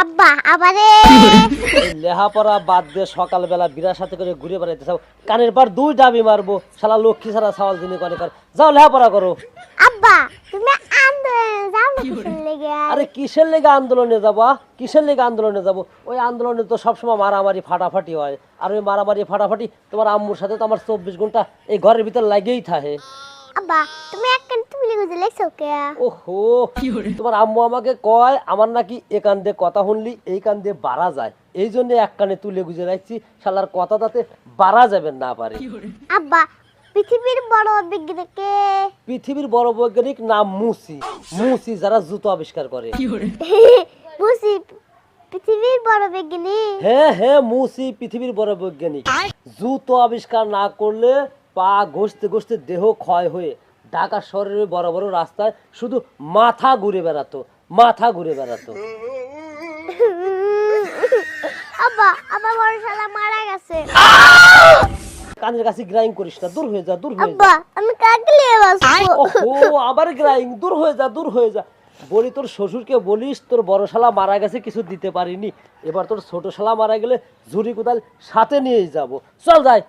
আব্বা আবারে লেহাপড়া বাদ দিয়ে সকালবেলা বিরার সাথে করে ঘুরে বেড়াইতে চাও, কানের পর দুই ডাবি মারবো, শালা লক্ষ্মী ছাড়া সওয়াল দিনে করে কর। যাও লেহাপড়া করো। আব্বা তুমি আন্দোলনে যাও না কিসের লেগে? আরে কিসের লেগে আন্দোলনে যাবো? কিসের লেগে আন্দোলনে যাবো? ওই আন্দোলনে তো সবসময় মারামারি ফাটাফাটি হয়, আর ওই মারামারি ফাটাফাটি তোমার আম্মুর সাথে তো আমার 24 ঘন্টা এই ঘরের ভিতর লাগেই থাকে। আব্বা তুমি একখান তুলি গুজে লেখছো কে? ওহো, তোমার আম্মু আমাকে কয় আমার নাকি এ কান দিয়ে কথা শুনলি এই কান দিয়ে বাড়া যায়, এই জন্য এক কানে তুলে গুজে রাখছি, শালার কথা তাতে বাড়া যাবে না পারে। আব্বা পৃথিবীর বড় বিজ্ঞানী কে? পৃথিবীর বড় বৈজ্ঞানিক নাম মুসি। মুসি যারা জুতো আবিষ্কার করে। বুঝি পৃথিবীর বড় বিজ্ঞানী। হ্যাঁ হ্যাঁ, মুসি পৃথিবীর বড় বৈজ্ঞানিক। জুতো আবিষ্কার না করলে পা ঘষতে ঘষতে দেহ ক্ষয় হয়ে ঢাকা শহরের বড় বড় রাস্তায় শুধু মাথা ঘুরে বেড়াতো, মাথা ঘুরে বেড়াতো। আব্বা আব্বা বড় শালা মারা গেছে। কানের কাছে গ্রাইং করিস না, দূর হয়ে যা, দূর হয়ে যা। আব্বা আমি কাকলে বাসবো। ওহো, আবার গ্রাইং, দূর হয়ে যা, দূর হয়ে যা। বলি তোর শ্বশুরকে বলিস তোর বড় শালা মারা গেছে, কিছু দিতে পারিনি, এবার তোর ছোট শালা মারা গেলে ঝুড়ি কোদাল সাথে নিয়েই যাব। চল যাই।